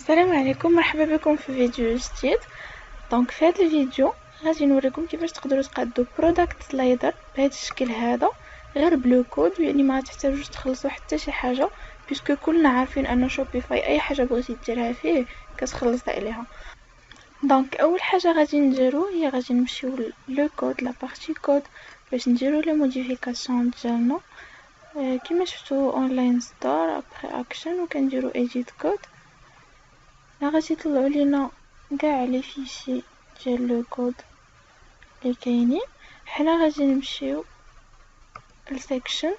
السلام عليكم، مرحبا بكم في فيديو جديد. دونك في هذا الفيديو غادي نوريكم كيفاش تقدروا تقادوا برودكت سلايدر بهذا الشكل هذا غير بلو كود، يعني ما تحتاجوش تخلصوا حتى شي حاجه، بيسكو كلنا عارفين ان شوبيفاي اي حاجه بغيتي ديرها فيه كتخلص عليها. دونك اول حاجه غادي نديرو هي غادي نمشيو لو كود لا بارتي كود باش نديرو لي موديفيكاسيون ديالنا. كما شفتوا اونلاين ستور ابري اكشن وكنديرو ايديت كود. غادي يطلعوا لينا كاع لي فيشي ديال لو كود اللي كاينين. حنا غادي نمشيو لسيكشن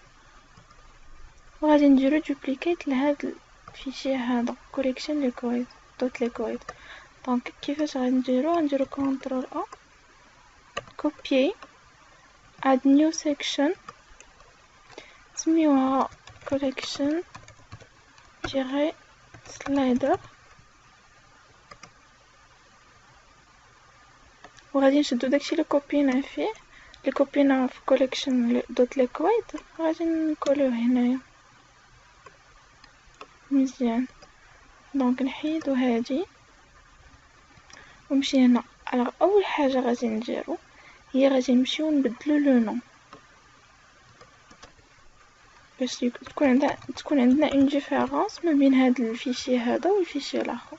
وغادي نديرو دوبليكيت لهاد الفيشي هذا كوليكشن ليكويد دوت ليكويد. دونك كيفاش غنديرو كونترول ا كوبي اد نيو سيكشن سميوها كوليكشن تيغي سلايدر، وغادي نشدو داكشي اللي كوبينا فيه اللي كوبينا في كوليكشن دوت ليكويد، غادي نكولوه هنايا مزيان. دونك نحيدو هادي ونمشي هنا. اول حاجه غادي نديرو هي غادي نمشيو نبدلو لو نون باش تكون عندنا اون ديفيرونس ما بين هاد الفيشي هذا والفيشي الاخر.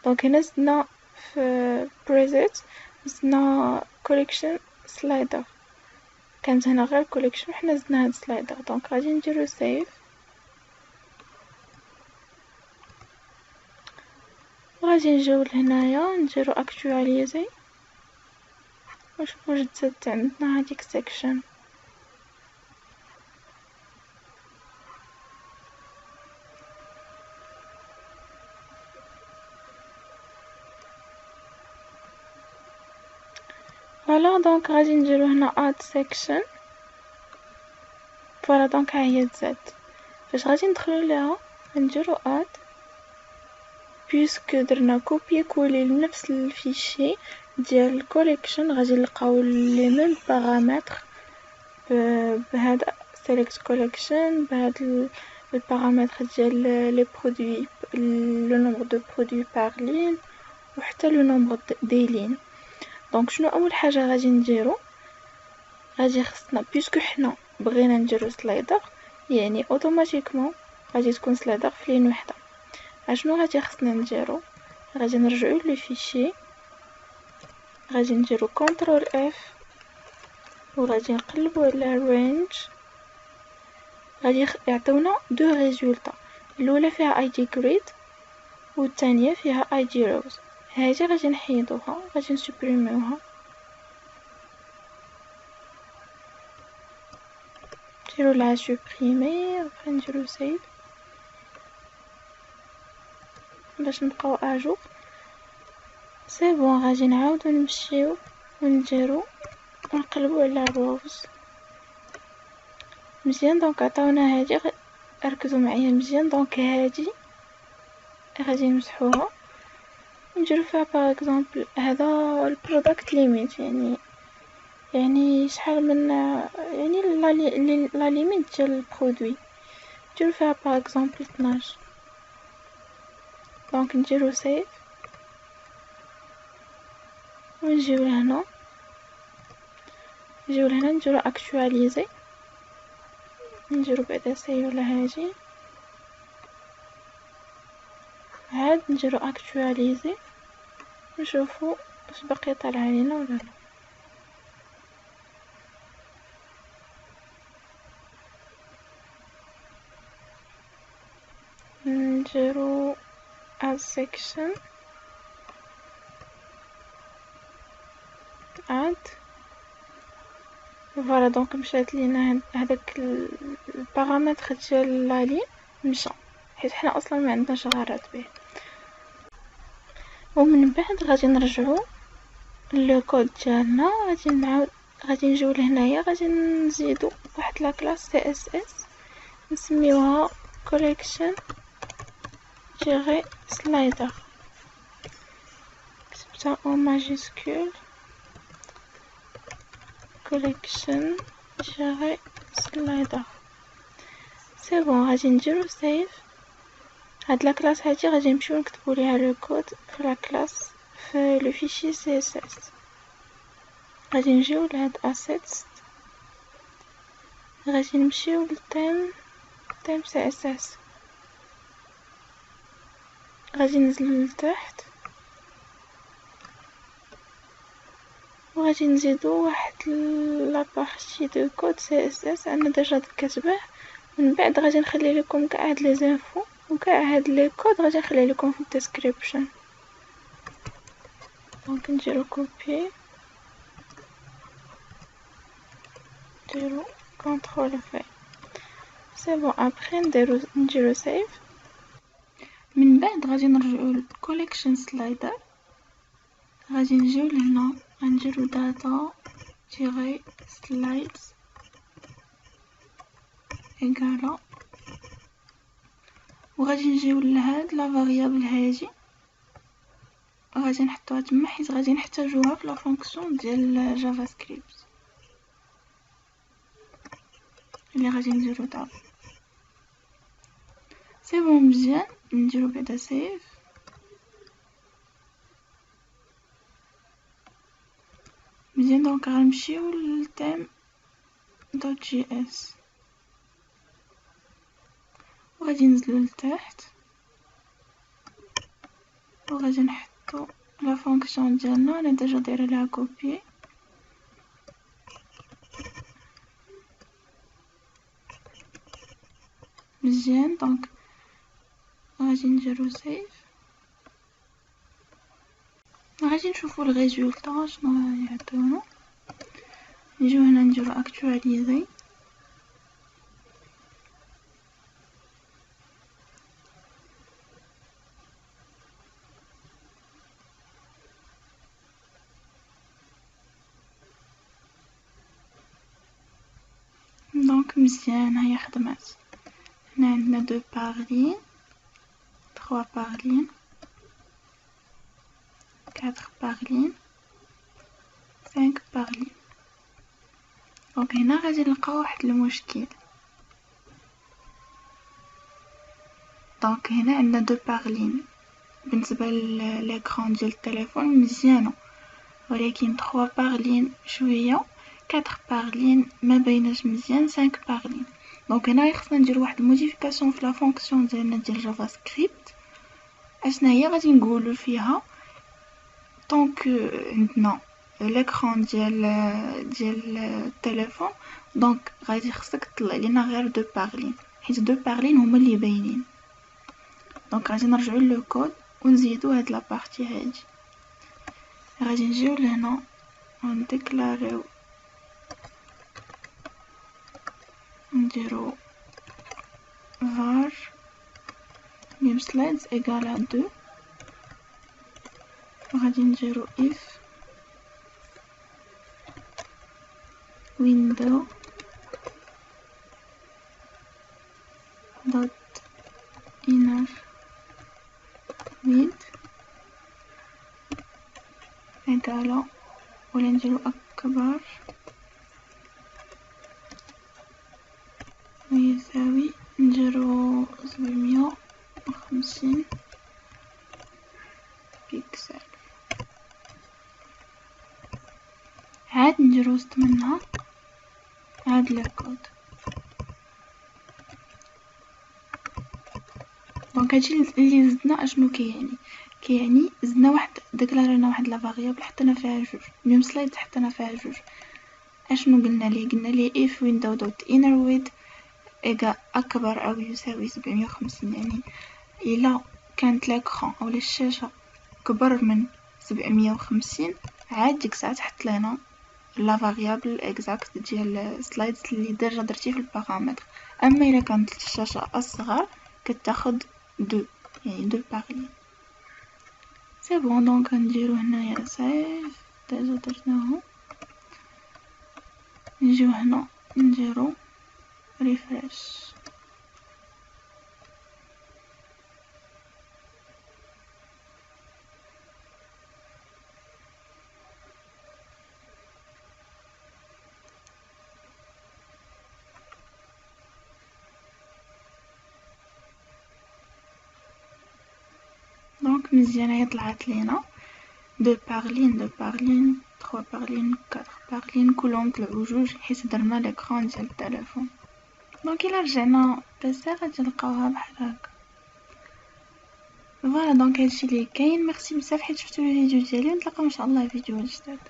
دونك هنا زدنا في بريزيت زدنا كوليكشن سلايدر، كانت هنا غير كوليكشن وحنا زدنا هاد سلايدر. دونك غادي نديرو سيف وغادي نجيو لهنايا نديرو اكتواليزي ونشوفو واش تزادت عندنا هاديك سيكشن. فوالا دونك غادي نديرو هنا اد سيكشن. فوالا دونك ها هي تزادت. فاش غادي ندخلو ليها نديرو اد بيسكو درنا كوبي كولي لنفس الفيشي ديال الكوليكشن، غادي نلقاو لي ميم بارامتر بهذا سيليكت كوليكشن بهذا البارامتر ديال لي برودوي لو نومبر دو برودوي بار لين وحتى لو نومبر دي لين. دونك شنو اول حاجه غادي نديرو، غادي خصنا بيسكو حنا بغينا نديرو سلايدر يعني اوتوماتيكمون غادي تكون سلايدر في لين وحده. اشنو غادي خصنا نديرو، غادي نرجعو لو فيشي، غادي نديرو كنترول اف وغادي نقلبو على رينج. غادي يعطيونا دو ريزولطا، الاولى فيها اي دي جريد والثانيه فيها اي دي روز. هذه غادي نحيدوها، غادي نسوبريميوها، نديرو لها سوبريمي ونديرو سيف باش نبقاو اجور. سي بون غادي نعاودو نمشيو ونديرو ونقلبو على روز مزيان. دونك عطاونا هادي، ركزوا معايا مزيان. دونك هادي غادي نمسحوها نديرو فيها باغ اكزومبل هذا البرودكت ليميت، يعني شحال من يعني لا ليميت ديال البرودوي، نديرو فيها باغ اكزومبل 12. دونك نديرو سيف ونجيو لهنا، نديرو اكتواليزي، نديرو بعدا سيف ولا هاجي عاد نديرو اكتواليزي نشوفو واش باقي طالع علينا ولا لا. نديرو اد سيكشن اد. فوالا دونك مشات لينا هذاك البارامتر ديال لا لين مشى، حيت حنا اصلا ما عندناش غرض به. ومن بعد غادي نرجعو لو كود ديالنا، غادي نجيو لهنايا، غادي نزيدو واحد لا كلاس سي اس اس نسميوها كوليكشن تيغي سلايدر، كتبتها او ماجيسكول كوليكشن تيغي سلايدر. سي بون غادي نديرو سيف هاد لا كلاس هادي غادي نمشيو نكتبو ليها لو كود في لا كلاس في لو فيشي CSS. غادي نجيو لهاد assets، غادي نمشيو للتيم CSS، غادي ننزلو لتحت وغادي نزيدو واحد لابارتي دو كود CSS انا ديجا كاتباه. من بعد غادي نخلي لكم كاع هاد لي زانفو وكاع هاد لي كود غادي نخلي لكم في الديسكريبشن. دونك نديرو كوبي، نديرو كونترول في، سي بون. ابري نديرو سيف. من بعد غادي نرجعو للكوليكشن سلايدر، غادي نجيو لهنا غنديرو داتا تيغي سلايدز ايكالا، وغادي نجيو لهاد لا فاريابل هادي غادي نحطوها تما حيت غادي نحتاجوها في لا فونكسيون ديال جافا سكريبت اللي غادي نديرو دابا. سي بون مزيان، نديرو بعدا سيف. مزيان، دونك غنمشيو للتيم دوت جي اس وغادي ننزلو لتحت وغادي نحطو لا فونكسيون ديالنا. انا ديجا دايره لها كوبي. مزيان، دونك غادي نديرو سيف. غادي نشوفو الريزولطا شنو يعطيونا. نجيو هنا نديرو اكطواليزي. دونك مزيان، هيا خدمات. هنا عندنا 2 بارلين، 3 بارلين، 4 بارلين، 5 بارلين. دونك هنا غادي نلقاو واحد المشكل. دونك هنا عندنا 2 بارلين بالنسبه للاكران ديال التليفون مزيانه، ولكن 3 بارلين شويه، 4 بارلين ما بيناش مزيان، 5 بارلين. دونك هنا خصنا ندير واحد الموديفيكاسيون في لا فونكسيون ديالنا ديال جافا سكريبت. اشنا هي غادي نقولوا فيها طونك عندنا الاكران ديال التليفون، دونك غادي خصك تطلع لينا غير 2 بارلين حيت 2 بارلين هما اللي باينين. دونك غادي نرجعوا للكود ونزيدو هاد لابارتي هادي. غادي نجيو لهنا ونديكلاريو، نديرو var name_slides égale à 2 وغادي نديرو if window dot inner width égale، ولا نديرو أكبر ويساوي، نديرو 750 بيكسل. عاد نديرو وسط منها عاد الكود. دونك هادشي اللي زدنا اشنو كيعني زدنا واحد، ديكلارينا واحد لا فاريابل حطينا فيها جوج، نيم سلايد حطينا فيها جوج. اشنو قلنا ليه if window dot inner width ايجا اكبر او يساوي 750، يعني الا كانت لاكرون او الشاشه كبر من 750 عاد ديك الساعه تحط لنا لا فاريابل اكزاكت ديال السلايدز اللي ديجا درتي في البارامتر. اما الا كانت الشاشه اصغر كتاخد 2، يعني 2 بارلين. سي بون، دونك نديرو هنايا سيف، ديجا درناهو. نجيو هنا نديرو ريفريش. دونك مزيانه هي طلعت لينا 2 بارلين 3 بارلين 4 بارلين كلهم طلعوا جوج حيت درنا ليكران ديال التليفون. دونك الا رجعنا بس غادي نلقاوها بحال هكا. فوالا دونك هادشي اللي كاين. ميرسي بزاف حيت شفتوا الفيديو ديالي، ونتلاقاو ان شاء الله في فيديو جديد.